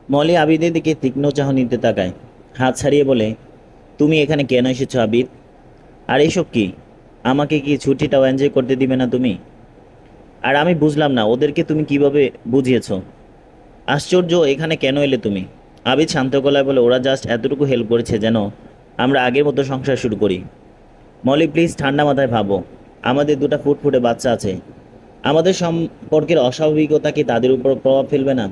মলি আবিদের দিকে তীক্ষ্ণ চাহনিতে তাকায়, হাত ছাড়িয়ে বলে, তুমি এখানে কেন এসেছো আবিদ? আর এইসব কি? আমাকে কি ছুটিটাও এনজয় করতে দিবে না তুমি? আর আমি বুঝলাম না ওদেরকে তুমি কিভাবে বুঝিয়েছো। আশ্চর্য, এখানে কেন এলে তুমি? আবিদ শান্ত গলায় বলে, ওরা জাস্ট এতটুকু হেল্প করেছে যেন আমরা আগের মতো সংসার শুরু করি। মলি প্লিজ ঠান্ডা মাথায় ভাবো, আমাদের দুটো ফুটফুটে বাচ্চা আছে। আমাদের সম্পর্কের অস্বাভাবিকতা কি তাদের উপর প্রভাব ফেলবে না?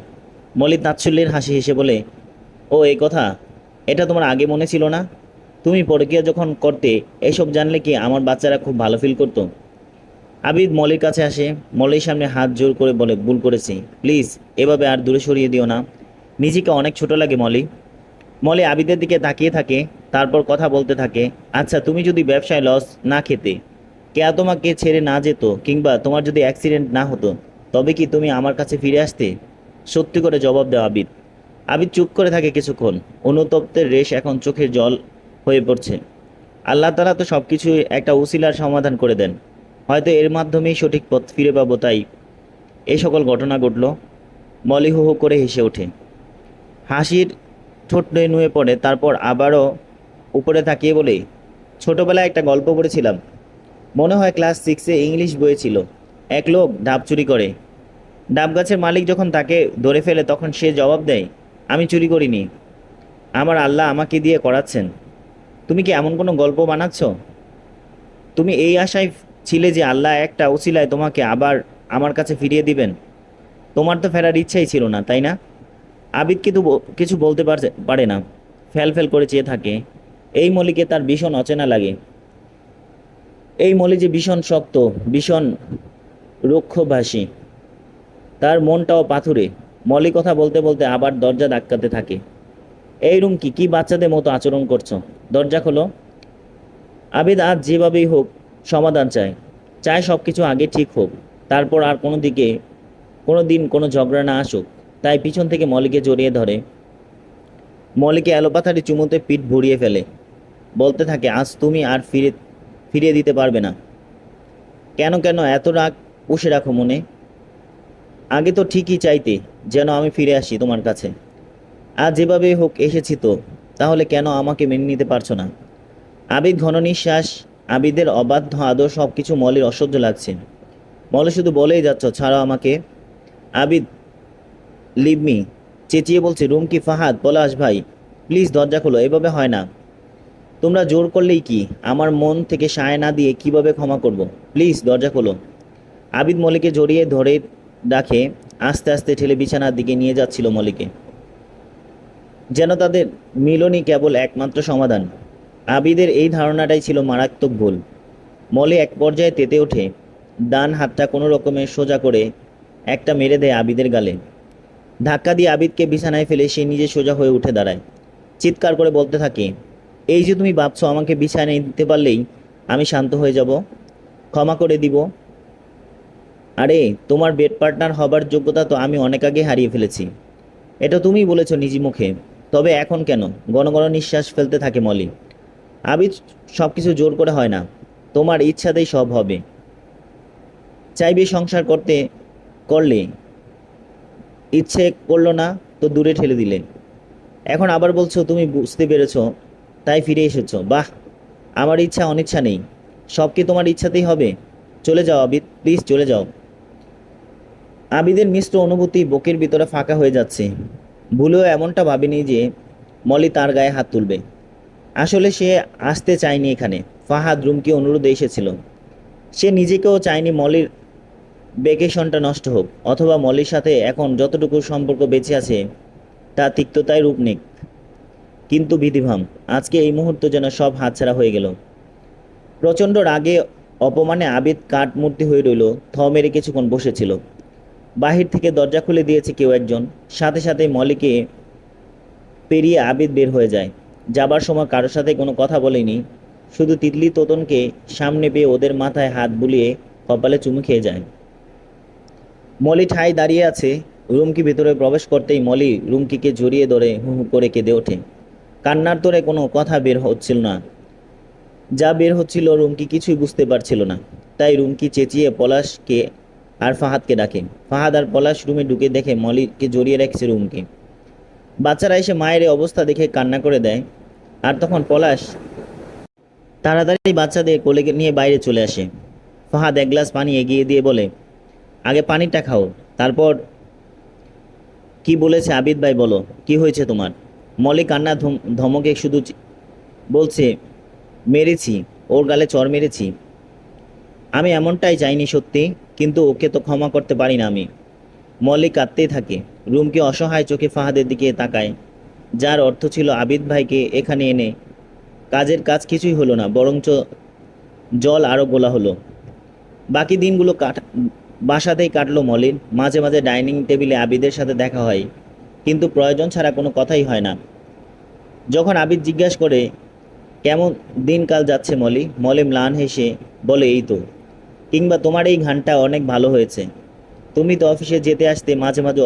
মলি তাচ্ছল্যের হাসি হেসে বলে, ও এই কথা, এটা তোমার আগে মনে ছিল না? তুমি পরকীয়া যখন করতে এসব জানলে কি আমার বাচ্চারা খুব ভালো ফিল করতো? আবিদ মলির কাছে আসে, মলির সামনে হাত জোর করে বলে, ভুল করেছি, প্লিজ এভাবে আর দূরে সরিয়ে দিও না। নিজেকে অনেক ছোট লাগে মলি। মলি আবিদের দিকে তাকিয়ে থাকে, তারপর কথা বলতে থাকে, আচ্ছা তুমি যদি ব্যবসায় লস না খেতে, কেয়া তোমাকে ছেড়ে না যেত, কিংবা তোমার যদি অ্যাক্সিডেন্ট না হতো, তবে কি তুমি আমার কাছে ফিরে আসতে? সত্যি করে জবাব দাও আবিদ। আবিদ চুপ করে থাকে কিছুক্ষণ। অনুতপ্তের রেশ এখন চোখের জল হয়ে পড়ছে। আল্লাহ তাআলা তো সব কিছুই একটা উসিলার সমাধান করে দেন। হয়তো এর মাধ্যমেই সঠিক পথ ফিরে পাবো, তাই এই সকল ঘটনা ঘটল। মলি হু হু করে হেসে ওঠে। হাসির ঠোঁট নুয়ে পড়ে, তারপর আবারও উপরে তাকিয়ে বলে, ছোটবেলায় একটা গল্প পড়েছিলাম, মনে হয় ক্লাস সিক্সে, ইংলিশ বইয়ে ছিল। এক লোক ডাব চুরি করে। ডাব গাছের মালিক যখন তাকে ধরে ফেলে তখন সে জবাব দেয়, আমি চুরি করিনি, আমার আল্লাহ আমাকে দিয়ে করাচ্ছেন। তুমি কি এমন কোনো গল্প বানাচ্ছ? তুমি এই আশায় ছিলে যে আল্লাহ একটা উসিলায় তোমাকে আবার আমার কাছে ফিরিয়ে দিবেন? তোমার তো ফেরার ইচ্ছাই ছিল না, তাই না? আবিদ কিন্তু কিছু বলতে পারে না। ফ্যাল ফ্যাল করে চেয়ে থাকে। এই মলিকে তার ভীষণ অচেনা লাগে। এই মলি যে ভীষণ শক্ত, ভীষণ রুক্ষভাষী, তার মনটাও পাথুরে। মলি কথা বলতে বলতে আবার দরজা ধাক্কাতে থাকে। এই রুমকি, কি বাচ্চাদের মতো আচরণ করছো? দরজা খোলো। আবিদ আজ যেভাবেই হোক সমাধান চায়, চায় সব কিছু আগে ঠিক হোক, তারপর আর কোনো দিন কোনো ঝগড়া না আসুক। তাই পিছন থেকে মলিকে জড়িয়ে ধরে, মলিকে এলোপাথারি চুমুতে পিঠ ভরিয়ে ফেলে। বলতে থাকে, আজ তুমি আর ফিরিয়ে দিতে পারবে না। কেন কেন এত রাগ পুষে রাখো মনে? আগে তো ঠিকই চাইতে যেন আমি ফিরে আসি তোমার কাছে। আজ যেভাবে হোক এসেছি তো, তাহলে কেন আমাকে মেনে নিতে পারছো না? আবিদ ঘন নিঃশ্বাস। আবিদের অবাধ্য আদর সব কিছু মলির অসহ্য লাগছে। মলি শুধু বলেই যাচ্ছ, ছাড়ো আমাকে। আবিদ, লিভ মি, চেঁচিয়ে বলছে, রুম কি, ফাহাদ, পলাশ ভাই, প্লিজ দরজা খোলো, এভাবে হয় না। তোমরা জোর করলেই কি, আমার মন থেকে সায় না দিয়ে কিভাবে ক্ষমা করব? প্লিজ দরজা খোলো। আবিদ মলিকে জড়িয়ে ধরে রাখে, আস্তে আস্তে ঠেলে বিছানার দিকে নিয়ে যাচ্ছিল মলিকে, যেন তাদের মিলনই কেবল একমাত্র সমাধান। আবিদের এই ধারণাটাই ছিল মারাত্মক ভুল। মলি এক পর্যায়ে তেতে ওঠে, ডান হাতটা কোনো রকমে সোজা করে একটা মেরে দেয় আবিদের গালে। ধাক্কা দিয়ে আবিদকে বিছানায় ফেলে সে নিজে সোজা হয়ে উঠে দাঁড়ায়। চিৎকার করে বলতে থাকে, এই যে তুমি ভাবছো আমাকে বিছানায় দিতে পারলেই আমি শান্ত হয়ে যাব, ক্ষমা করে দিব? আরে, তোমার বেড পার্টনার হবার যোগ্যতা তো আমি অনেক আগে হারিয়ে ফেলেছি। এটা তুমিই বলেছো নিজ মুখে। তবে এখন কেন? ঘন ঘন নিঃশ্বাস ফেলতে থাকে মলি। আবিদ, সব কিছু জোর করে হয় না, তোমার ইচ্ছাতেই সব হবে। চাইবে সংসার করলে, ইচ্ছে করলো না তো দূরে ঠেলে দিলে। এখন আবার বলছো তুমি বুঝতে পেরেছো, তাই ফিরে এসেছো। বাহ, আমার ইচ্ছা অনিচ্ছা নেই, সব কি তোমার ইচ্ছাতেই হবে? চলে যাও আবিদ, প্লিজ চলে যাও। আবিদের মিশ্র অনুভূতি বুকের ভিতরে ফাঁকা হয়ে যাচ্ছে। ভুলেও এমনটা ভাবেনি যে মলি তার গায়ে হাত তুলবে। আসলে সে আসতে চায়নি এখানে, ফাহাদ রুমকি অনুরোধে এসেছিল। সে নিজেকেও চায়নি মলির ভ্যাকেশনটা নষ্ট হোক, অথবা মলির সাথে এখন যতটুকু সম্পর্ক বেঁচে আছে তা তিক্ততায় রূপ নিক। কিন্তু বিধিভাম, আজকে এই মুহূর্ত যেন সব হাতছাড়া হয়ে গেল। প্রচণ্ড রাগে অপমানে আবিদ কাঠ মূর্তি হয়ে রইল, থ মেরে কিছুক্ষণ বসেছিল। বাহির থেকে দরজা খুলে দিয়েছে কেউ একজন। সাথে সাথে মলিকে পেরিয়ে আবিদ বের হয়ে যায়। যাবার সময় কারোর সাথে কোনো কথা বলেনি, শুধু তিতলি তোতনকে সামনে পেয়ে ওদের মাথায় হাত বুলিয়ে কপালে চুমু খেয়ে যায়। মলি ঠায় দাঁড়িয়ে আছে। রুমকি ভেতরে প্রবেশ করতেই মলি রুমকিকে জড়িয়ে ধরে হু হু করে কেঁদে ওঠে। কান্নার তোরে কোনো কথা বের হচ্ছিল না। যা বের হচ্ছিল রুমকি কিছুই বুঝতে পারছিল না। তাই রুমকি চেঁচিয়ে পলাশকে আর ফাহাদকে ডাকে। ফাহাদ আর পলাশ রুমে ঢুকে দেখে মলিকে জড়িয়ে রেখেছে রুমকি। বাচ্চারা এসে মায়ের এই অবস্থা দেখে কান্না করে দেয়। আর তখন পলাশ তাড়াতাড়ি বাচ্চাদের কোলে নিয়ে বাইরে চলে আসে। ফাহাদ এক গ্লাস পানি এগিয়ে দিয়ে বলে, আগে পানিটা খাও, তারপর কি বলেছে আবিদ ভাই বলো, কি হয়েছে তোমার? মলি কান্না ধমকে শুধু বলছে, মেরেছি, ওর গালে চড় মেরেছি। আমি এমনটাই চাইনি সত্যি, কিন্তু ওকে তো ক্ষমা করতে পারি না আমি। মলি কাঁদতেই থাকে। রুমকি অসহায় চোখে ফাহাদের দিকে তাকায়, যার অর্থ ছিল আবিদ ভাইকে এখানে এনে কাজের কাজ কিছুই হলো না, বরঞ্চ জল আরও গোলা হলো। বাকি দিনগুলো বাসাতেই কাটলো মলির। মাঝে মাঝে ডাইনিং টেবিলে আবিদের সাথে দেখা হয়, কিন্তু প্রয়োজন ছাড়া কোনো কথাই হয় না। যখন আবিদ জিজ্ঞাসা করে কেমন দিনকাল যাচ্ছে মলি, মলি ম্লান হেসে বলে, এই তো। কিংবা তোমার এই ঘানটা অনেক ভালো হয়েছে, তুমি তো অফিসে যেতে আসতে, মাঝে মাঝে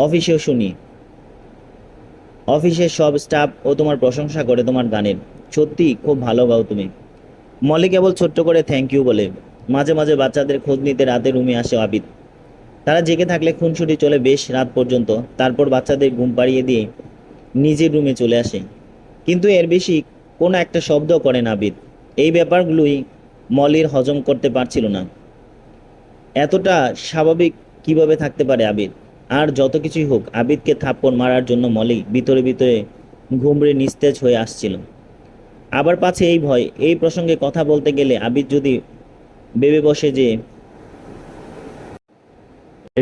অফিসেও শুনি, অফিসের সব স্টাফ ও তোমার প্রশংসা করে তোমার গানের। সত্যি খুব ভালো গাও তুমি। মলি কেবল ছোট্ট করে থ্যাংক ইউ বলে। মাঝে মাঝে বাচ্চাদের খোঁজ নিতে রাতে রুমে আসে আবিদ। তারা জেগে থাকলে খুনসুটি চলে বেশ রাত পর্যন্ত। তারপর বাচ্চাদের ঘুম পাড়িয়ে দিয়ে নিজের রুমে চলে আসে। কিন্তু এর বেশি কোনো একটা শব্দ করে না আবিদ। এই ব্যাপারগুলোই মলির হজম করতে পারছিল না। এতটা স্বাভাবিক কিভাবে থাকতে পারে আবিদ? আর যত কিছুই হোক, আবিদকে থাপ্পড় মারার জন্য মলি ভিতরে ভিতরে ঘুমড়ে নিস্তেজ হয়ে আসছিল। আবার পাছে এই ভয়, এই প্রসঙ্গে কথা বলতে গেলে আবিদ যদি ভেবে বসে যে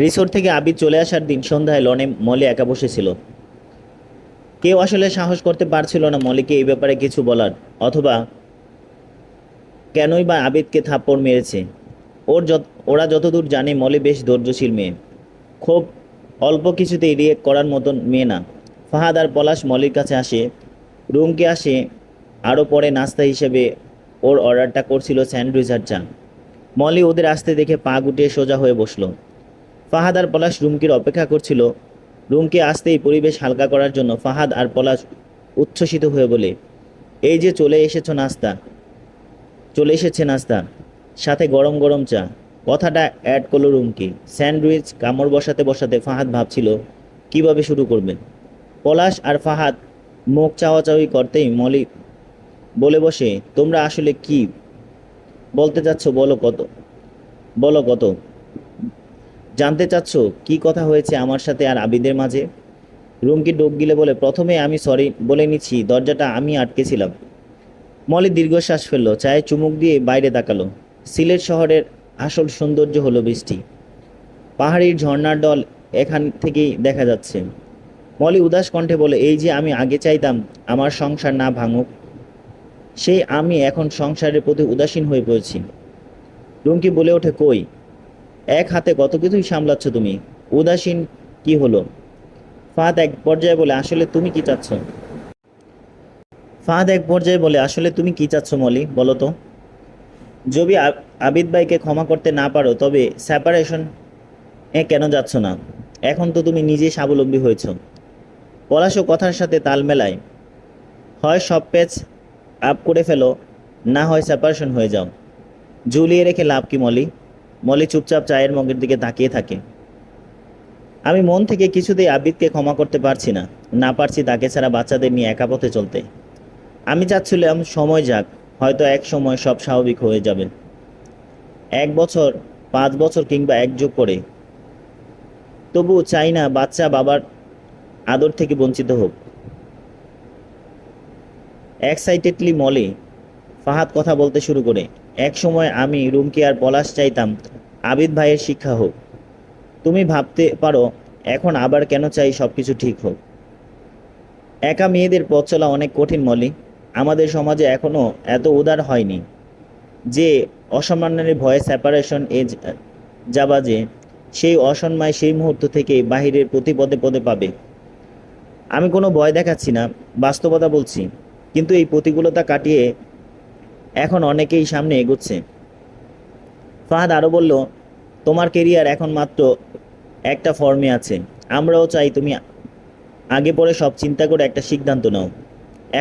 রিসোর্ট থেকে আবিদ চলে আসার দিন সন্ধ্যায় লনে মলি একা বসেছিল। কেউ আসলে সাহস করতে পারছিল না মলিকে এই ব্যাপারে কিছু বলার, অথবা কেনই বা আবিদকে থাপ্পড় মেরেছে। ওরা যতদূর জানে মলি বেশ ধৈর্যশীল মেয়ে, খুব অল্প কিছুতেই রিয়েক্ট করার মতন মেয়ে না। ফাহাদ আর পলাশ মলির কাছে আসে, রুমকে আসে। আরও পরে নাস্তা হিসেবে ওর অর্ডারটা করছিল স্যান্ডউইচ আর চা। মলি ওদের আসতে দেখে পা গুটিয়ে সোজা হয়ে বসলো। ফাহাদ আর পলাশ রুমকির অপেক্ষা করছিল। রুমকে আসতেই পরিবেশ হালকা করার জন্য ফাহাদ আর পলাশ উচ্ছ্বসিত হয়ে বলে, এই যে চলে এসেছে নাস্তা, সাথে গরম গরম চা। কথাটা অ্যাড করলো রুমকি। স্যান্ডউইচ কামড় বসাতে বসাতে ফাহাদ ভাবছিল কিভাবে শুরু করবে। পলাশ আর ফাহাদ মুখ চাওয়াচাওয়ি করতেই মলি বলে বসে, তোমরা আসলে কি বলতে চাচ্ছ বলো কত জানতে চাচ্ছ কি কথা হয়েছে আমার সাথে আর আবিদের মাঝে? রুমকি ডোক গিলে বলে, প্রথমে আমি সরি বলে নিচ্ছি, দরজাটা আমি আটকেছিলাম। মলি দীর্ঘশ্বাস ফেলল, চায়ে চুমুক দিয়ে বাইরে তাকালো। সিলেট শহরের আসল সৌন্দর্য হলো বৃষ্টি। পাহাড়ির ঝর্ণার দল এখান থেকেই দেখা যাচ্ছে। মলি উদাস কণ্ঠে বলে, এই যে আমি আগে চাইতাম আমার সংসার না ভাঙুক, সেই আমি এখন সংসারের প্রতি উদাসীন হয়ে পড়েছি। রুমকি বলে ওঠে, কই, এক হাতে কত কিছুই সামলাচ্ছ তুমি, উদাসীন কি হলো? ফাহাদ এক পর্যায়ে বলে, আসলে তুমি কি চাচ্ছ? আসলে তুমি কি চাচ্ছ মলি, বলো তো। যদি আবিদ ভাইকে ক্ষমা করতে না পারো, তবে সেপারেশন কেন যাচ্ছ না? এখন তো তুমি নিজেই স্বাবলম্বী হয়েছ। পলাশও কথার সাথে তাল মেলায়, হয় সব প্যাচ আপ করে ফেলো, না হয় সেপারেশন হয়ে যাও। ঝুলিয়ে রেখে লাভ কি মলি? মলি চুপচাপ চায়ের মগের দিকে তাকিয়ে থাকে। আমি মন থেকে কিছুতেই আবিদকে ক্ষমা করতে পারছি না, না পারছি তাকে ছাড়া বাচ্চাদের নিয়ে একা পথে চলতে। আমি চাচ্ছিলাম সময় যাক, হয়তো এক সময় সব স্বাভাবিক হয়ে যাবে। 1 বছর, 5 বছর কিংবা এক যুগ করে। তবু চাই না বাচ্চা বাবার আদর থেকে বঞ্চিত হোক। এক্সাইটেডলি মলি ফাহাদ কথা বলতে শুরু করে, এক সময় আমি, রুমকি আর পলাশ চাইতাম আবিদ ভাইয়ের শিক্ষা হোক। তুমি ভাবতে পারো এখন আবার কেন চাই সব কিছু ঠিক হোক। একা মেয়েদের পথ চলা অনেক কঠিন মলি। আমাদের সমাজে এখনো এত উদার হয়নি যে অসম্মানের ভয়ে সেপারেশন যাবা যে সেই অসম্মায় সেই মুহূর্ত থেকে বাহিরের প্রতি পদে পদে পাবে। আমি কোনো ভয় দেখাচ্ছি না, বাস্তবতা বলছি। কিন্তু এই প্রতিকূলতা কাটিয়ে এখন অনেকেই সামনে এগোচ্ছে। ফাহাদ আরও বলল, তোমার কেরিয়ার এখন মাত্র একটা ফর্মে আছে। আমরাও চাই তুমি আগে পরে সব চিন্তা করে একটা সিদ্ধান্ত নাও।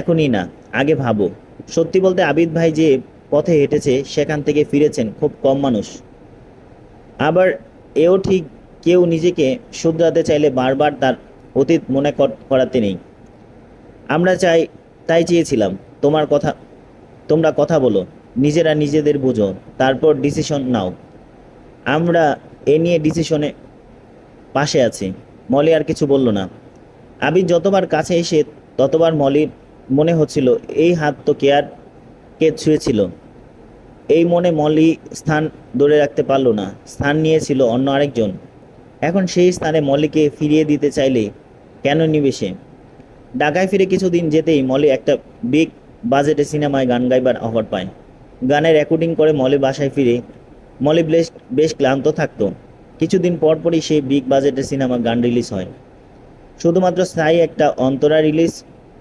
এখনই না, আগে ভাবো। সত্যি বলতে আবিদ ভাই যে পথে হেঁটেছে সেখান থেকে ফিরেছেন খুব কম মানুষ। আবার এও ঠিক, কেউ নিজেকে শুধরাতে চাইলে বারবার তার অতীত মনে করাতে নেই। আমরা তাই চেয়েছিলাম। তোমরা কথা বলো, নিজেরা নিজেদের বুঝো, তারপর ডিসিশন নাও। আমরা এ নিয়ে ডিসিশনে পাশে আছি। মলি আর কিছু বলল না। আবির যতবার কাছে এসে ততবার মলির মনে হচ্ছিল এই হাত তো কে ছুঁয়েছিল। এই মনে মলি স্থান ধরে রাখতে পারল না, স্থান নিয়েছিল অন্য আরেকজন। এখন সেই স্থানে মলিকে ফিরিয়ে দিতে চাইলে কেন নিবে সে? ঢাকায় ফিরে কিছুদিন যেতেই মলি একটা বিগ বাজেটে সিনেমায় গান গাইবার অফার পায়। গানের রেকর্ডিং করে মলি বাসায় ফিরে মলি বেশ ক্লান্ত থাকতো। কিছুদিন পরই সেই বিগ বাজেটের সিনেমা গান রিলিজ হয়। শুধুমাত্র স্থায়ী একটা অন্তরা রিলিজ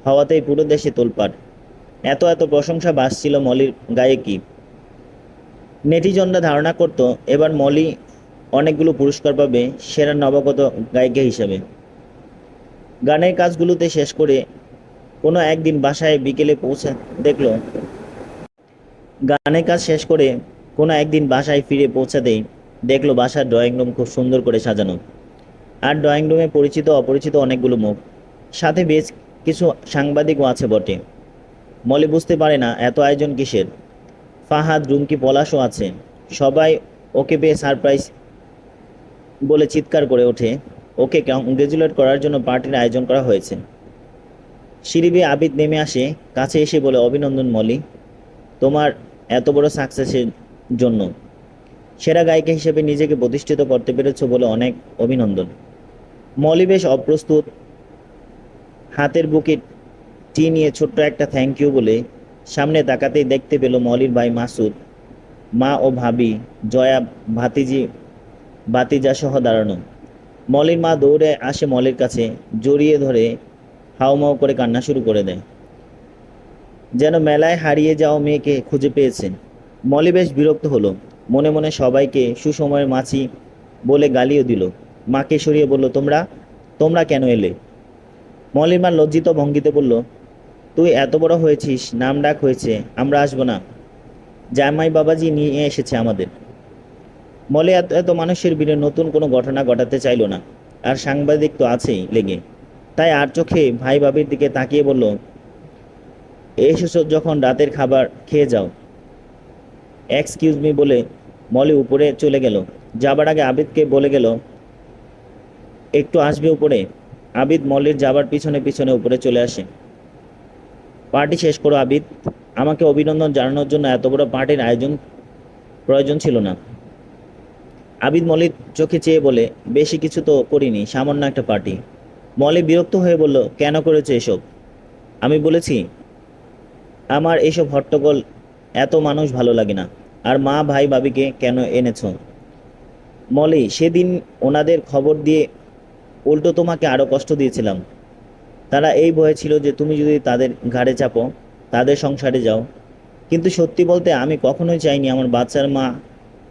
হওয়াতেই পুরো দেশে তোলপাড়। এত প্রশংসা বাসছিল মলির গায়ে কি! নেটিজনরা ধারণা করত এবার মলি অনেকগুলো পুরস্কার পাবে সেরা নবাগত গায়িকা হিসেবে। গানের কাজগুলোতে শেষ করে কোনো একদিন বাসায় বিকেলে দেখলো গানের কাজ শেষ করে কোনো একদিন বাসায় ফিরে পৌঁছাতেই দেখলো বাসার ড্রয়িং রুম খুব সুন্দর করে সাজানো। আর ড্রয়িং রুমে পরিচিত অপরিচিত অনেকগুলো মুখ, সাথে বেশ কিছু সাংবাদিকও আছে বটে। মলি বুঝতে পারে না এত আয়োজন কিসের। ফাহাদ, রুমকি, পলাশও আছে। সবাই ওকে পেয়ে সারপ্রাইজ বলে চিৎকার করে ওঠে। ওকে কংগ্রেচুলেট করার জন্য পার্টির আয়োজন করা হয়েছে। সিঁড়ি বেয়ে আবিদ নেমে আসে, কাছে এসে বলে, অভিনন্দন মলি, তোমার এত বড় সাকসেসের জন্য। সেরা গায়িকা হিসেবে নিজেকে প্রতিষ্ঠিত করতে পেরেছ বলে অনেক অভিনন্দন। মলি বেশ অপ্রস্তুত, হাতের বুকে টি নিয়ে ছোট্ট একটা থ্যাংক ইউ বলে সামনে তাকাতেই দেখতে পেল মলির ভাই মাসুদ, মা ও ভাবি, জয়া, ভাতিজা সহ দাঁড়ানো। মলির মা দৌড়ে আসে মলির কাছে, জড়িয়ে ধরে হাউমাউ করে কান্না শুরু করে দেয়, যেন মেলায় হারিয়ে যাওয়া মেয়েকে খুঁজে পেয়েছেন। মলি বেশ বিরক্ত হলো। মনে মনে সবাইকে সুসময়ের মাছি বলে গালিও দিল। মাকে সরিয়ে বলল, তোমরা কেন এলে? মলির মা লজ্জিত ভঙ্গিতে বলল, তুই এত বড় হয়েছিস, নাম ডাক হয়েছে, আমরা আসবো না? জামাই বাবাজি নিয়ে এসেছে আমাদের। মলি এত মানুষের ভিড়ে নতুন কোনো ঘটনা ঘটাতে চাইল না। আর সাংবাদিক তো আছেই লেগে। তাই আর চোখে ভাই ভাবির দিকে তাকিয়ে বলল, এসেছো যখন রাতের খাবার খেয়ে যাও। এক্সকিউজ মি বলে মলি উপরে চলে গেল। যাবার আগে আবিদকে বলে গেল, একটু আসবে উপরে। আবিদ মলির যাবার পিছনে পিছনে উপরে চলে আসে। পার্টি শেষ করো আবিদ, আমাকে অভিনন্দন জানানোর জন্য এত বড় পার্টির আয়োজন প্রয়োজন ছিল না। আবিদ মলির চোখে চেয়ে বলে, বেশি কিছু তো করিনি, সামান্য একটা পার্টি। মলি বিরক্ত হয়ে বলল, কেন করেছে এসব? আমি বলেছি আমার এইসব হট্টগোল এত মানুষ ভালো লাগে না। আর মা ভাই ভাবিকে কেন এনেছ? মলি, সেদিন ওনাদের খবর দিয়ে উল্টো তোমাকে আরো কষ্ট দিয়েছিলাম। তারা এই ভয়ে ছিল যে তুমি যদি তাদের ঘাড়ে চাপো, তাদের সংসারে যাও। কিন্তু সত্যি বলতে আমি কখনোই চাইনি আমার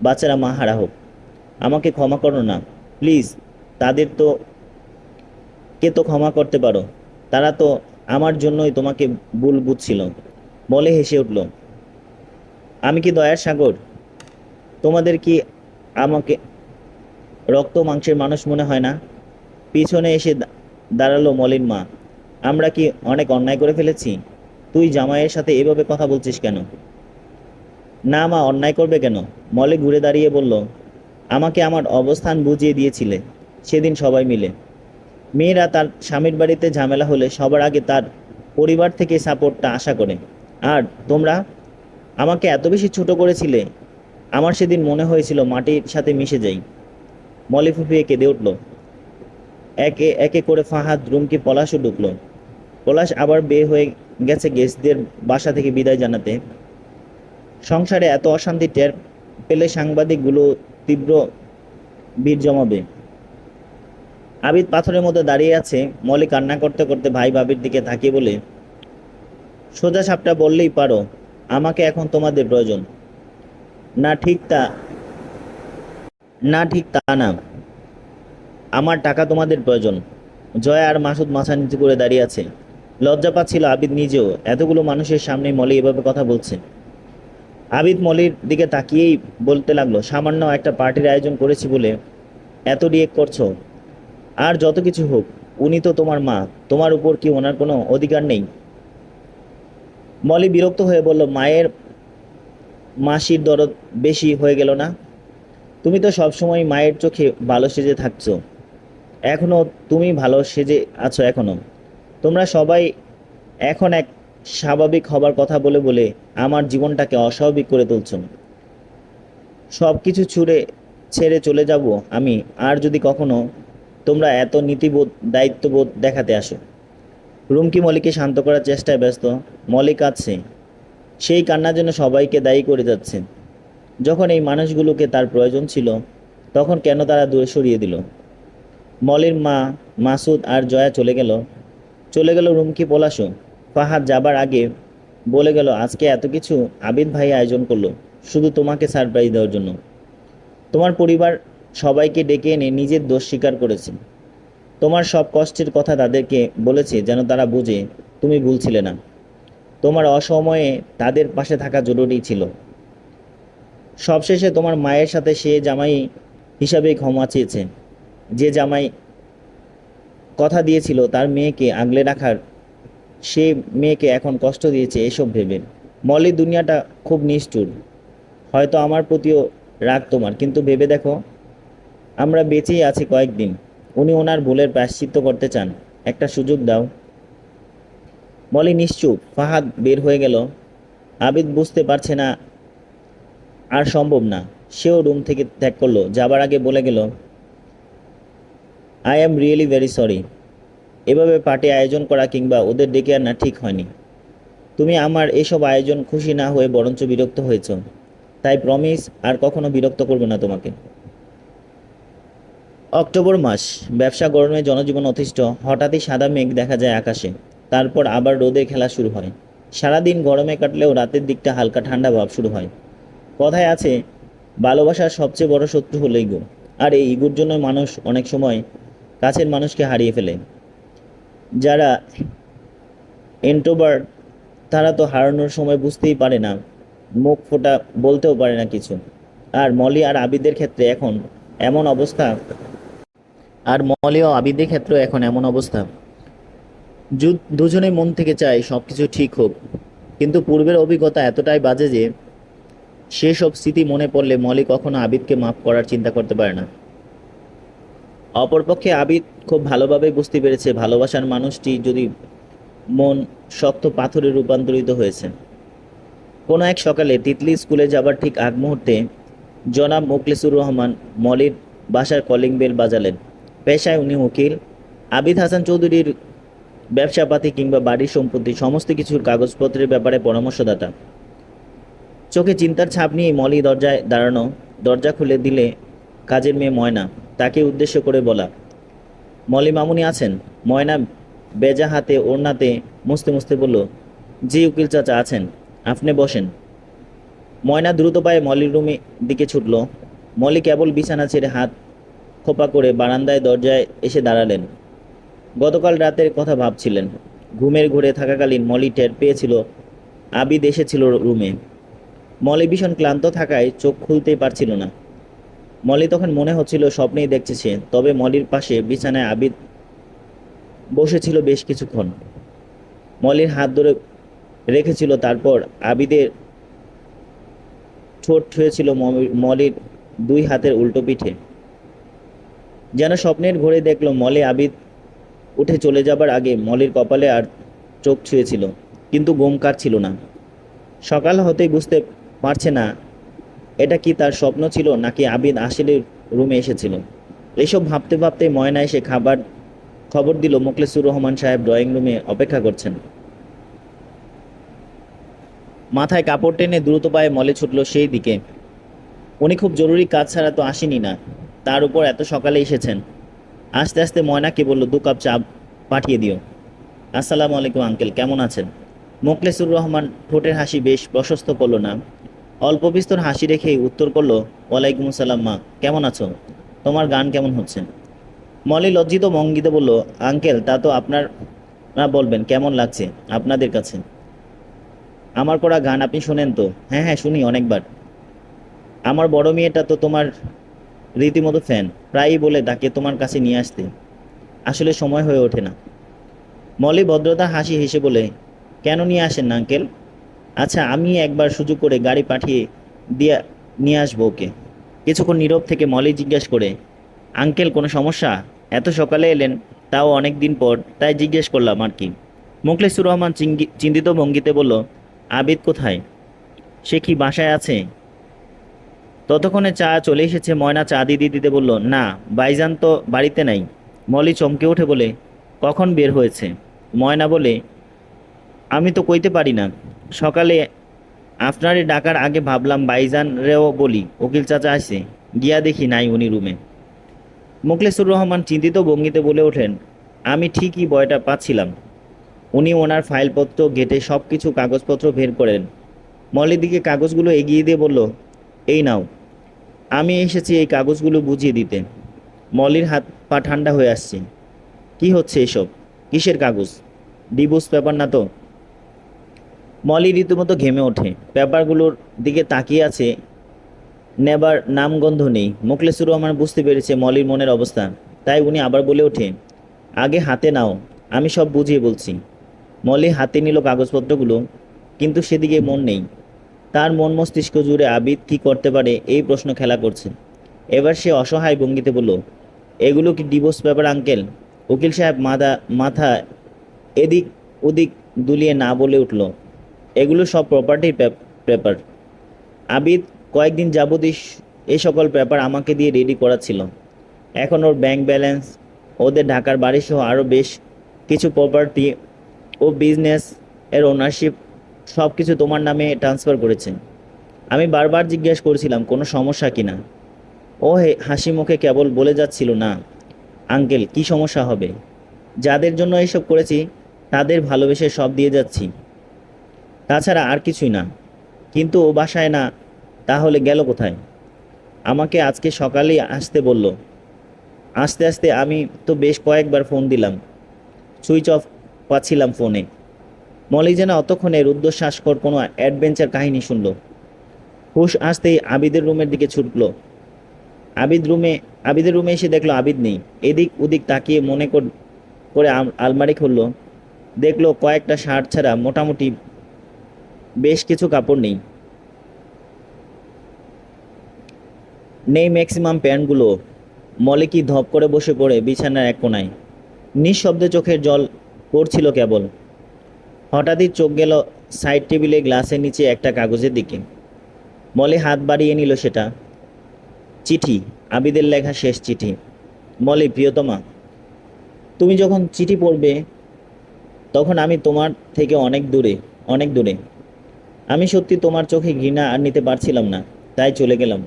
বাচ্চারা মা হারা হোক। আমাকে ক্ষমা করো না প্লিজ। তাদের তো ক্ষমা করতে পারো। তারা তো আমার জন্যই তোমাকে ভুল বুঝছিল। বলে হেসে উঠল, আমি কি দয়ার সাগর? তোমাদের কি আমাকে রক্ত মাংসের মানুষ মনে হয় না? পিছনে এসে দাঁড়ালো মলিন মা। আমরা কি অনেক অন্যায় করে ফেলেছি? তুই জামাইয়ের সাথে এভাবে কথা বলছিস কেন? না মা, অন্যায় করবে কেন? মলি ঘুরে দাঁড়িয়ে বলল, আমাকে আমার অবস্থান বুঝিয়ে দিয়েছিলে সেদিন সবাই মিলে। মেয়েরা তার স্বামীর বাড়িতে ঝামেলা হলে সবার আগে তার পরিবার থেকে সাপোর্টটা আশা করে। আর তোমরা আমাকে এত বেশি ছোট করেছিলে, আমার সেদিন মনে হয়েছিল মাটির সাথে মিশে যাই। মলি ফুপিয়ে কেঁদে উঠল। একে একে করে ফাহাদ, রুমকি, পলাশও ঢুকলো। পলাশ আবার বের হয়ে গেছে গেস্টদের বাসা থেকে বিদায় জানাতে। সংসারে এত অশান্তি টের পেলে সাংবাদিকগুলো তীব্র ভিড় জমাবে। আবিদ পাথরের মধ্যে দাঁড়িয়ে আছে। মলি কান্না করতে করতে ভাই ভাবির দিকে তাকিয়ে বলে, সোজা সাপটা বললেই পারো, আমাকে এখন তোমাদের প্রয়োজন। না ঠিক তা না, আমার টাকা তোমাদের প্রয়োজন। জয়া আর মাসুদ মাথা নিচু করে দাঁড়িয়ে আছে। লজ্জা পাচ্ছিল আবিদ নিজেও, এতগুলো মানুষের সামনে মলি এভাবে কথা বলছে। আবিদ মলির দিকে তাকিয়েই বলতে লাগলো, সামান্য একটা পার্টির আয়োজন করেছি বলে এত রিয়েক্ট করছো? আর যত কিছু হোক, উনি তো তোমার মা, তোমার উপর কি ওনার কোনো অধিকার নেই? মলি বিরক্ত হয়ে বলল, মায়ের মাসির দরদ বেশি হয়ে গেল না? তুমি তো সবসময় মায়ের চোখে ভালো সেজে থাকছো, এখনো তুমি ভালো সেজে আছো এখনো। তোমরা সবাই এখন এক স্বাভাবিক হবার কথা বলে বলে আমার জীবনটাকে অস্বাভাবিক করে তুলছো। সব কিছু ছুঁড়ে ছেড়ে চলে যাব আমি, আর যদি কখনো তোমরা এত নীতিবোধ দায়িত্ববোধ দেখাতে আসো। রুমকি মলিকে শান্ত করার চেষ্টায় ব্যস্ত। মলি কাঁদছে, সেই কান্নার জন্য সবাইকে দায়ী করে যাচ্ছে। যখন এই মানুষগুলোকে তার প্রয়োজন ছিল, তখন কেন তারা দূরে সরিয়ে দিল? মলির মা, মাসুদ আর জয়া চলে গেল রুমকি পলাশও। ফাহাদ যাবার আগে বলে গেল, আজকে এত কিছু আবিদ ভাই আয়োজন করলো শুধু তোমাকে সারপ্রাইজ দেওয়ার জন্য। তোমার পরিবার সবাইকে ডেকে এনে নিজের দোষ স্বীকার করেছে। তোমার সব কষ্টের কথা তাদেরকে বলেছে যেন তারা বুঝে তুমি ভুল ছিলে না। তোমার অসময়ে তাদের পাশে থাকা জরুরি ছিল। সবশেষে তোমার মায়ের সাথে সে জামাই হিসাবে ক্ষমা চেয়েছে, যে জামাই কথা দিয়েছিল তার মেয়েকে আগলে রাখার, সে মেয়েকে এখন কষ্ট দিয়েছে এসব ভেবে। মলি, দুনিয়াটা খুব নিষ্ঠুর। হয়তো আমার প্রতিও রাগ তোমার, কিন্তু ভেবে দেখো আমরা বেঁচেই আছি কয়েকদিন। উনি ওনার ভুলের প্রায়শ্চিত্ত করতে চান, একটা সুযোগ দাও। মলি নিশ্চুপ। ফাহাদ বের হয়ে গেল। আবিদ বুঝতে পারছে না আর সম্ভব না, সেও রুম থেকে ত্যাগ করলো। যাবার আগে বলে গেল, I am really very sorry. এভাবে পার্টি আয়োজন করা কিংবা ওদের ডেকে আনা ঠিক হয়নি। তুমি আমার এসব আয়োজন খুশি না হয়ে বরঞ্চ বিরক্ত হয়েছ। তাই প্রমিস আর কখনো বিরক্ত করবে না তোমাকে। অক্টোবর মাস, ব্যবসা গরমে জনজীবন অতিষ্ঠ। হঠাৎই সাদা মেঘ দেখা যায় আকাশে, তারপর আবার রোদে খেলা শুরু হয়। সারাদিন গরমে কাটলেও রাতের দিকটা হালকা ঠান্ডা ভাব শুরু হয়। কথায় আছে, ভালোবাসার সবচেয়ে বড় শত্রু হলো ইগো। আর এই ইগোর জন্য মানুষ অনেক সময় কাছের মানুষকে হারিয়ে ফেলে। যারা ইন্ট্রোভার্ট তারা তো হারানোর সময় বুঝতেই পারে না, মুখ ফোটা বলতেও পারে না কিছু। আর মলি আর আবিদের ক্ষেত্রে এখন এমন অবস্থা আর মলি ও আবিদের ক্ষেত্রেও এখন এমন অবস্থা। দুজনেই মন থেকে চায় সবকিছু ঠিক হোক, কিন্তু পূর্বের অভিজ্ঞতা এতটাই বাজে যে সেসব স্মৃতি মনে পড়লে মলি কখনো আবিদকে মাফ করার চিন্তা করতে পারে না। অপরপক্ষে আবিদ খুব ভালোভাবে বুঝতে পেরেছে ভালোবাসার মানুষটি যদি মন শক্ত পাথরে রূপান্তরিত হয়েছে। কোনো এক সকালে তিতলি স্কুলে যাবার ঠিক আগ মুহূর্তে জনাব মোখলেসুর রহমান মলির বাসার কলিং বেল বাজালেন। পেশায় উনি উকিল। আবিদ হাসান চৌধুরীর ব্যবসাপাতি কিংবা বাড়ির সম্পত্তি সমস্ত কিছুর কাগজপত্রের ব্যাপারে পরামর্শদাতা। চোখে চিন্তার ছাপ নিয়ে মলি দরজায় দাঁড়ানো। দরজা খুলে দিলে কাজের মেয়ে ময়না। তাকে উদ্দেশ্য করে বলা, মলি মামুনি আছেন? ময়না বেজা হাতে ওড়নাতে মুছতে মুছতে বলল, জি উকিল চাচা আছেন, আপনি বসেন। ময়না দ্রুত পায়ে মলির রুমে দিকে ছুটল। মলি কেবল বিছানা ছেড়ে হাত খোপা করে বারান্দায় দরজায় এসে দাঁড়ালেন। গতকাল রাতের কথা ভাবছিলেন। ঘুমের ঘোরে থাকাকালীন মলি টের পেয়েছিল আবিদ এসেছিল রুমে। মলি ভীষণ ক্লান্ত থাকায় চোখ খুলতেই পারছিল না। মলি তখন মনে হচ্ছিল স্বপ্নেই দেখছে সে। তবে মলির পাশে বিছানায় আবিদ বসেছিল বেশ কিছুক্ষণ। মলির হাত ধরে রেখেছিল, তারপর আবিদের ঠোঁট ছুঁয়েছিল মলির দুই হাতের উল্টো পিঠে। যেন স্বপ্নের ঘোরে দেখল মলি আবিদ উঠে চলে যাবার আগে মলির কপালে আর চোখ ছুঁয়েছিল, কিন্তু ঘুম কাটছিল না। সকাল হতেই বুঝতে পারছে না এটা কি তার স্বপ্ন ছিল নাকি আবিদ আসলে রুমে এসেছিল। এসব ভাবতে ভাবতে ময়না এসে খবর দিল মোখলেসুর রহমান সাহেব ড্রয়িং রুমে অপেক্ষা করছেন। মাথায় কাপড় টেনে দ্রুত পায়ে মলে ছুটল সেই দিকে। উনি খুব জরুরি কাজ ছাড়া তো আসেনি না, তার উপর এত সকালে এসেছেন। আস্তে আস্তে ময়নাকে বলল, 2 কাপ চা পাঠিয়ে দিও। আসসালামু আলাইকুম আঙ্কেল, কেমন আছেন? মোখলেসুর রহমান ঠোঁটের হাসি বেশ প্রশস্ত করল না, অল্প বিস্তর হাসি রেখেই উত্তর করল, ওয়ালাইকুম আসসালাম মা, কেমন আছো? তোমার গান কেমন হচ্ছে? মলি লজ্জিত ভঙ্গিতে বলল, আঙ্কেল তা তো আপনারা বলবেন কেমন লাগছে আপনাদের কাছে। আমার করা গান আপনি শোনেন তো? হ্যাঁ হ্যাঁ শুনি অনেকবার। আমার বড় মেয়েটা তো তোমার রীতিমতো ফ্যান, প্রায়ই বলে তাকে তোমার কাছে নিয়ে আসতে। আসলে সময় হয়ে ওঠে না। মলি ভদ্রতা হাসি হেসে বলে, কেন নিয়ে আসেন না আঙ্কেল? আচ্ছা, আমি একবার সুযোগ করে গাড়ি পাঠিয়ে দিয়ে নিয়ে আসবো ওকে। কিছুক্ষণ নীরব থেকে মলি জিজ্ঞেস করে, আঙ্কেল কোনো সমস্যা? এত সকালে এলেন, তাও অনেক দিন পর, তাই জিজ্ঞেস করলাম আর কি। মোখলেসুর রহমান চিন্তিত ভঙ্গিতে বলল, আবিদ কোথায়? সে কি বাসায় আছে? ততক্ষণে চা চলে এসেছে। ময়না চা দিতে দিতে বলল, না, ভাইজান তো বাড়িতে নাই। মলি চমকে উঠে বলে, কখন বের হয়েছে? ময়না বলে, আমি তো কইতে পারি না। সকালে আপনারে ডাকার আগে ভাবলাম ভাইজান রেও বলি উকিল চাচা আসে, গিয়া দেখি নাই উনি রুমে। মোখলেসুর রহমান চিন্তিত ভঙ্গিতে বলে ওঠেন, আমি ঠিকই ভয়টা পাচ্ছিলাম। উনি ওনার ফাইলপত্র ঘেটে সব কিছু কাগজপত্র বের করেন। মলির দিকে কাগজগুলো এগিয়ে দিয়ে বলল, এই নাও, আমি এসেছি এই কাগজগুলো বুঝিয়ে দিতে। মলির হাত পা ঠান্ডা হয়ে আসছে। কি হচ্ছে এসব? কিসের কাগজ? ডিভোর্স পেপার না তো? মলি রীতিমতো ঘেমে ওঠে। পেপারগুলোর দিকে তাকিয়ে আছে, নেবার নামগন্ধ নেই। মোখলেসুর রহমান বুঝতে পেরেছে মলির মনের অবস্থা, তাই উনি আবার বলে ওঠে, আগে হাতে নাও, আমি সব বুঝিয়ে বলছি। মলি হাতে নিল কাগজপত্রগুলো, কিন্তু সেদিকে মন নেই। তার মন মস্তিষ্ক জুড়ে আবিদ কি করতে পারে এই প্রশ্ন খেলা করছে। এবার সে অসহায় ভঙ্গিতে বলল, এগুলো কি ডিভোর্স পেপার আঙ্কেল? উকিল সাহেব মাথা এদিক ওদিক দুলিয়ে না বলে উঠল, এগুলো সব প্রপার্টির পেপার। আবিদ কয়েকদিন যাবৎ এই সকল পেপার আমাকে দিয়ে রেডি করাচ্ছিল। এখন ওর ব্যাংক ব্যালেন্স, ওদের ঢাকার বাড়িসহ আরও বেশ কিছু প্রপার্টি ও বিজনেস এর ওনারশিপ সব কিছু তোমার নামে ট্রান্সফার করেছে। আমি বারবার জিজ্ঞেস করেছিলাম কোনো সমস্যা কিনা। ও হাসি মুখে কেবল বলে যাচ্ছিল, না আঙ্কেল, কি সমস্যা হবে? যাদের জন্য এসব করেছি তাদের ভালোবেসে সব দিয়ে যাচ্ছি, তাছাড়া আর কিছুই না। কিন্তু ও বাসায় না, তাহলে গেল কোথায়? আমাকে আজকে সকালেই আসতে বলল। আস্তে আস্তে আমি তো বেশ কয়েকবার ফোন দিলাম, সুইচ অফ পাচ্ছিলাম ফোনে। মলি যেন অতক্ষণে রুদ্ধশ্বাসকর কোনো অ্যাডভেঞ্চার কাহিনী শুনল। হুশ আসতেই আবিদের রুমের দিকে ছুটল। আবিদের রুমে এসে দেখলো আবিদ নেই। এদিক ওদিক তাকিয়ে মনে করে আলমারি খুলল। দেখলো কয়েকটা শার্ট ছাড়া মোটামুটি বেশ কিছু কাপড় নেই। নেই ম্যাক্সিমাম প্যান্টগুলো। মলি কি ধপ করে বসে পড়ে বিছানার এক কোনায়। নিঃশব্দে চোখের জল পড়ছিল কেবল। হঠাৎই চোখ গেল সাইড টেবিলে গ্লাসের নিচে একটা কাগজের দিকে। মলি হাত বাড়িয়ে নিল সেটা। চিঠি, আবিদের লেখা শেষ চিঠি। মলি, প্রিয়তমা, তুমি যখন চিঠি পড়বে তখন আমি তোমার থেকে অনেক দূরে, অনেক দূরে। আমি সত্যি তোমার চোখে ঘৃণা আর নিতে পারছিলাম না, তাই চলে গেলাম।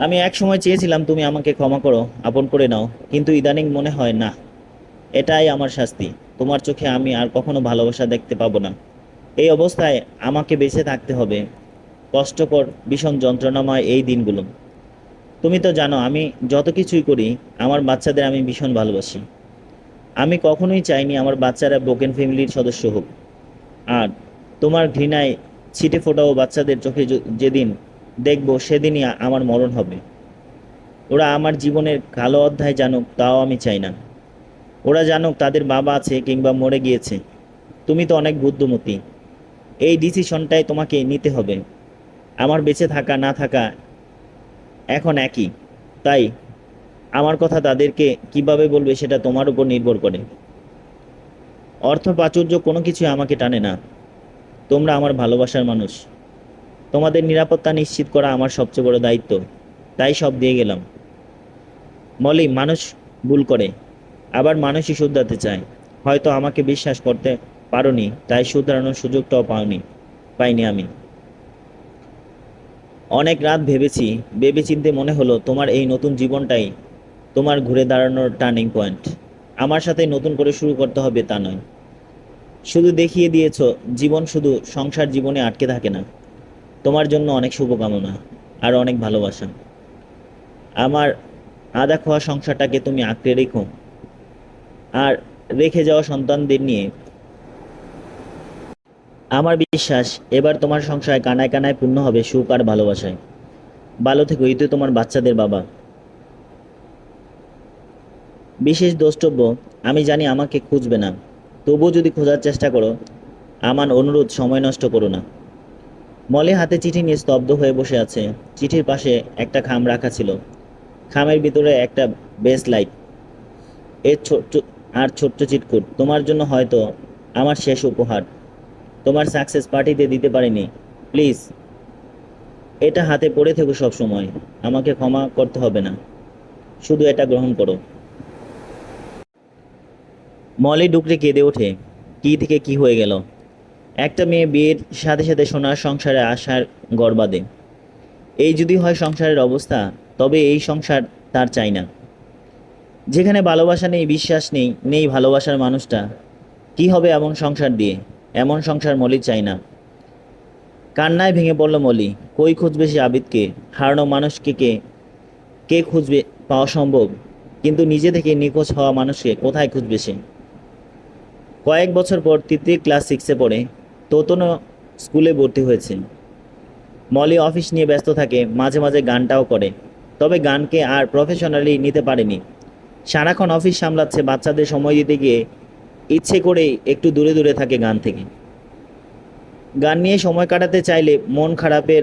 আমি এক সময় চেয়েছিলাম তুমি আমাকে ক্ষমা করো, আপন করে নাও, কিন্তু ইদানিং মনে হয় না, এটাই আমার শাস্তি। তোমার চোখে আমি আর কখনো ভালোবাসা দেখতে পাবো না। এই অবস্থায় আমাকে বেঁচে থাকতে হবে, কষ্টকর ভীষণ যন্ত্রণাময় এই দিনগুলো। তুমি তো জানো আমি যত কিছুই করি আমার বাচ্চাদের আমি ভীষণ ভালোবাসি। আমি কখনোই চাইনি আমার বাচ্চারা ব্রোকেন ফ্যামিলির সদস্য হোক। আর তোমার ঘৃণায় ছিটে ফোটাও বাচ্চাদের চোখে যেদিন দেখব সেদিনই আমার মরণ হবে। ওরা আমার জীবনের কালো অধ্যায় জানুক, তাও আমি চাই না। ওরা জানুক তাদের বাবা আছে কিংবা মরে গিয়েছে। তুমি তো অনেক বুদ্ধিমতী, এই ডিসিশনটাই তোমাকে নিতে হবে। আমার বেঁচে থাকা না থাকা এখন একই। তাই আমার কথা তাদেরকে কিভাবে বলবে সেটা তোমার উপর নির্ভর করে। অর্থ প্রাচুর্য কোনো কিছু আমাকে টানে না। তোমরা আমার ভালোবাসার মানুষ। তোমাদের নিরাপত্তা নিশ্চিত করা আমার সবচেয়ে বড় দায়িত্ব, তাই সব দিয়ে গেলাম। মলি, মানুষ ভুল করে, আবার মানুষই শুধরাতে চায়। হয়তো আমাকে বিশ্বাস করতে পারোনি, তাই শুধরানোর সুযোগটাও পাইনি আমি। অনেক রাত ভেবেছি, ভেবেচিন্তে মনে হলো তোমার এই নতুন জীবনটাই তোমার ঘুরে দাঁড়ানোর টার্নিং পয়েন্ট। আমার সাথে নতুন করে শুরু করতে হবে তা নয়। শুধু দেখিয়ে দিয়েছ জীবন শুধু সংসার জীবনে আটকে থাকে না। তোমার জন্য অনেক শুভকামনা আর অনেক ভালোবাসা। আমার আদা খোয়া সংসারটাকে তুমি আঁকড়ে রেখো, আর রেখে যাওয়া সন্তানদের নিয়ে। আমার বিশ্বাস এবার তোমার সংসার কানায় কানায় পূর্ণ হবে সুখ আর ভালোবাসায়। ভালো থেকো, এই তো তোমার বাচ্চাদের বাবা। বিশেষ দ্রষ্টব্য, আমি জানি আমাকে খুঁজবে না, তবুও যদি খোঁজার চেষ্টা করো, আমার অনুরোধ সময় নষ্ট করো না। মলি হাতে চিঠি নিয়ে স্তব্ধ হয়ে বসে আছে। চিঠির পাশে একটা খাম রাখা ছিল, খামের ভিতরে একটা বেস লাইট, এর ছোট্ট আর ছোট্ট চিটকুট, তোমার জন্য হয়তো আমার শেষ উপহার, তোমার সাকসেস পার্টিতে দিতে পারিনি, প্লিজ এটা হাতে পড়ে থেকো সব সময়, আমাকে ক্ষমা করতে হবে না, শুধু এটা গ্রহণ করো। মলি ডুকরে কেঁদে ওঠে। কি থেকে কি হয়ে গেল! একটা মেয়ে বিয়ের সাথে সাথে সোনার সংসারে আসার গর্বাদে। এই যদি হয় সংসারের অবস্থা, তবে এই সংসার তার চাই না। যেখানে ভালোবাসা নেই, বিশ্বাস নেই, নেই ভালোবাসার মানুষটা, কি হবে এমন সংসার দিয়ে? এমন সংসার মলি চাই না। কান্নায় ভেঙে পড়ল মলি। কই খুঁজবে সে আবিদকে? হারানো মানুষকে কে কে খুঁজবে? পাওয়া সম্ভব, কিন্তু নিজে থেকে নিখোঁজ হওয়া মানুষকে কোথায় খুঁজবে সে? কয়েক বছর পর তিতলি ক্লাস 6-এ পড়ে। তোতনও স্কুলে ভর্তি হয়েছে। মলি অফিস নিয়ে ব্যস্ত থাকে, মাঝে মাঝে গানটাও করে, তবে গানকে আর প্রফেশনালি নিতে পারেনি। সারাক্ষণ অফিস সামলাচ্ছে, বাচ্চাদের সময় দিতে গিয়ে ইচ্ছে করেই একটু দূরে দূরে থাকে গান থেকে। গান নিয়ে সময় কাটাতে চাইলে মন খারাপের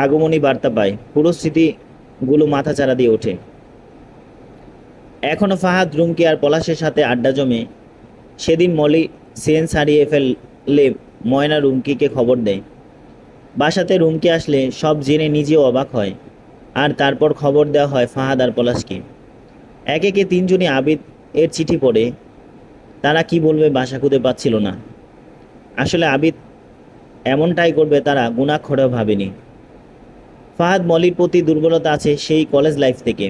আগমনী বার্তা পায়, পুরো স্মৃতিগুলো মাথাচাড়া দিয়ে ওঠে। এখনও ফাহাদ, রুমকি আর পলাশের সাথে আড্ডা জমে। সেদিন মলি সেন্স হারিয়ে ফেললে ময়না রুমকিকে খবর দেয়। বাসাতে রুমকি আসলে সব জেনে নিজেও অবাক হয়, আর তারপর খবর দেওয়া হয় ফাহাদ আর পলাশকে। একে একে তিনজনই আবিদ এর চিঠি পড়ে। তারা কি বলবে বাসা খুঁজে পাচ্ছিল না। আসলে আবিদ এমনটাই করবে তারা গুণাক্ষরেও ভাবেনি। ফাহাদ মলির প্রতি দুর্বলতা আছে সেই কলেজ লাইফ থেকে।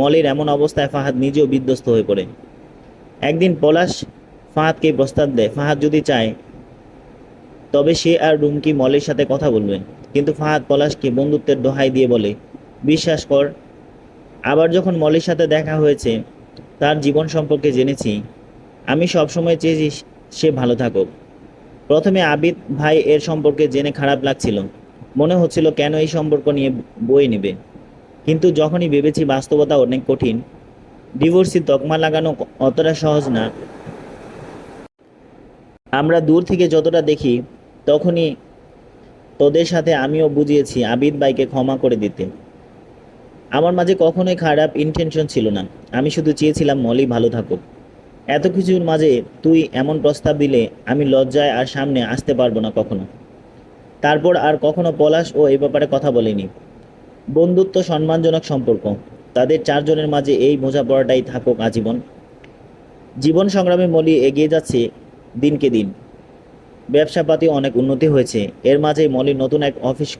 মলির এমন অবস্থায় ফাহাদ নিজেও বিধ্বস্ত হয়ে পড়ে। একদিন পলাশ ফাহাদকে প্রস্তাব দেয়, ফাহাদ যদি চায় তবে সে আর রুমকি মলির সাথে কথা বলবে। কিন্তু ফাহাদ পলাশকে বন্ধুত্বের দোহাই দিয়ে বলে, বিশ্বাস কর, আবার যখন মলির সাথে দেখা হয়েছে, তার জীবন সম্পর্কে জেনেছি, আমি সবসময় চেয়েছি সে ভালো থাকুক। প্রথমে আবিদ ভাই এর সম্পর্কে জেনে খারাপ লাগছিল, মনে হচ্ছিল কেন এই সম্পর্ক নিয়ে বই নেবে। কিন্তু যখনই ভেবেছি বাস্তবতা অনেক কঠিন, ডিভোর্সি তকমা লাগানো অতটা সহজ না। আমরা দূর থেকে যতটা দেখি, তখনই তোদের সাথে আমিও বুঝিয়েছি আবিদ ভাইকে ক্ষমা করে দিতে। আমার মাঝে কখনোই খারাপ ইন্টেনশন ছিল না, আমি শুধু চেয়েছিলাম মলি ভালো থাকুক। এত কিছুর মাঝে তুই এমন প্রস্তাব দিলে আমি লজ্জায় আর সামনে আসতে পারবো না কখনো। তারপর আর কখনো পলাশ ও এই ব্যাপারে কথা বলেনি। বন্ধুত্ব সম্মানজনক সম্পর্ক, তাদের চারজনের মাঝে এই বোঝাপড়াটাই থাকুক আজীবন। জীবন সংগ্রামে মলি এগিয়ে যাচ্ছে দিনকে দিন। ব্যবসাপাতি অনেক উন্নতি হয়েছে। এর মাঝে মলি নতুন এক অফিস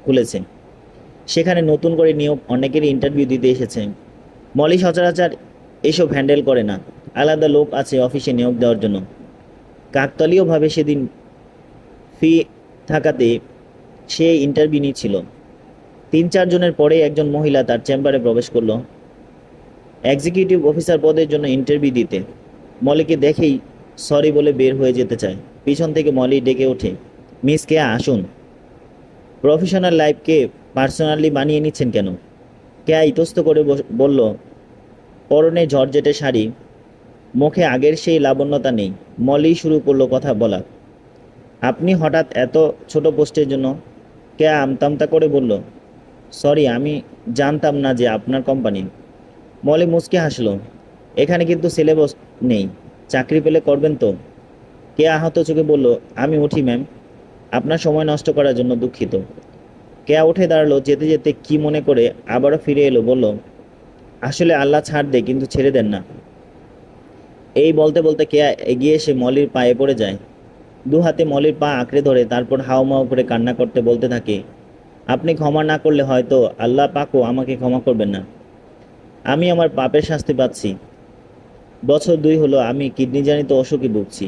খুলেছে। সেখানে নতুন করে নিয়োগ, অনেকেরই ইন্টারভিউ দিতে এসেছে। মলি সচরাচর এসব হ্যান্ডেল করে না, আলাদা লোক আছে অফিসে নিয়োগ দেওয়ার জন্য। কাকতালীয়ভাবে সেদিন ফি থাকাতে সে ইন্টারভিউ নিচ্ছিল। 3-4 জনের পরে একজন মহিলা তার চেম্বারে প্রবেশ করলো, এক্সিকিউটিভ অফিসার পদের জন্য ইন্টারভিউ দিতে। মলিকে দেখেই সরি বলে বের হয়ে যেতে চায়। পিছন থেকে মলি ডেকে ওঠে, মিস কেয়া আসুন। প্রফেশনাল লাইফকে পার্সোনালি বানিয়ে নিচ্ছেন কেন? কেয়া ইতস্ত করে বলল, পরনে জর্জেটের শাড়ি, মুখে আগের সেই লাবণ্যতা নেই। মলি শুরু করলো কথা বলা, আপনি হঠাৎ এত ছোট পোস্টের জন্য? কেয়া আমতামতা করে বলল, সরি, আমি জানতাম না যে আপনার কোম্পানি। মলি মুচকে হাসলো, এখানে কিন্তু সিলেবাস নেই, চাকরি পেলে করবেন তো? কে আহত চোখে বলল, আমি উঠি ম্যাম, আপনার সময় নষ্ট করার জন্য দুঃখিত। কেয়া উঠে দাঁড়ালো, যেতে যেতে কি মনে করে আবারও ফিরে এলো, বলল, আসলে আল্লাহ ছাড় দে কিন্তু ছেড়ে দেন না। এই বলতে বলতে কেয়া এগিয়ে এসে মলির পায়ে পড়ে যায়। দু হাতে মলির পা আঁকড়ে ধরে তারপর হাউমাউ করে কান্না করতে বলতে থাকে, আপনি ক্ষমা না করলে হয়তো আল্লাহ পাকও আমাকে ক্ষমা করবেন না। আমি আমার পাপের শাস্তি পাচ্ছি। বছর 2 হলো আমি কিডনিজনিত অসুখে ভুগছি।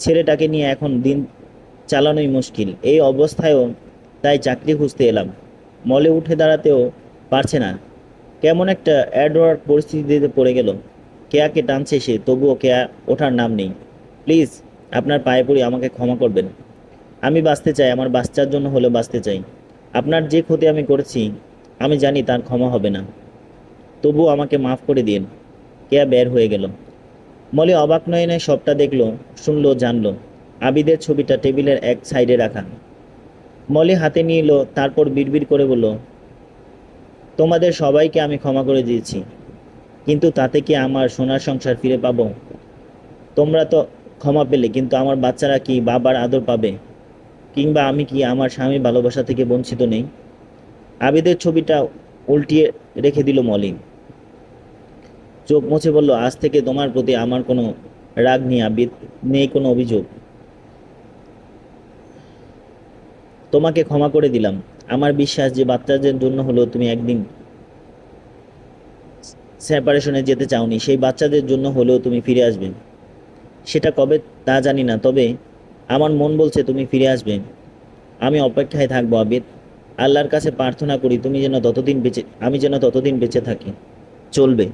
ছেলেটাকে নিয়ে এখন দিন চালানোই মুশকিল। এই অবস্থায়ও তাই চাকরি খুঁজতে এলাম। মলে উঠে দাঁড়াতেও পারছে না, কেমন একটা অ্যাডওয়ার্ক পরিস্থিতিতে পড়ে গেল। কেয়াকে টানছে সে, তবুও কেয়া ওঠার নাম নেই। প্লিজ, আপনার পায়ে পড়ি, আমাকে ক্ষমা করবেন। আমি বাঁচতে চাই, আমার বাচ্চার জন্য হলেও বাঁচতে চাই। আপনার যে ক্ষতি আমি করেছি, আমি জানি তার ক্ষমা হবে না, তবুও আমাকে মাফ করে দিন। কেয়া বের হয়ে গেল। মলি অবাক নয়নে সবটা দেখলো, শুনলো, জানলো। আবিদের ছবিটা টেবিলের এক সাইডে রাখা। মলি হাতে নিয়ে এলো, তারপর বিড়বিড় করে বলল, তোমাদের সবাইকে আমি ক্ষমা করে দিয়েছি, কিন্তু তাতে কি আমার সোনার সংসার ফিরে পাবো? তোমরা তো ক্ষমা পেলে, কিন্তু আমার বাচ্চারা কি বাবার আদর পাবে? কিংবা আমি কি আমার স্বামীর ভালোবাসা থেকে বঞ্চিত নেই? আবিদের ছবিটা উল্টিয়ে রেখে দিল মলি। চোখ মুছে বলল, আজ থেকে তোমার প্রতি আমার কোনো রাগ নেই আবিদ, নেই কোনো অভিযোগ। তোমাকে ক্ষমা করে দিলাম। আমার বিশ্বাস যে বাচ্চাদের জন্য হলেও তুমি একদিন সেপারেশনে যেতে চাওনি, সেই বাচ্চাদের জন্য হলেও তুমি ফিরে আসবে। সেটা কবে তা জানি না, তবে আমার মন বলছে তুমি ফিরে আসবে। আমি অপেক্ষায় থাকবো আবিদ। আল্লাহর কাছে প্রার্থনা করি তুমি যেন ততদিন বেঁচে আমি যেন ততদিন বেঁচে থাকি। চলবে।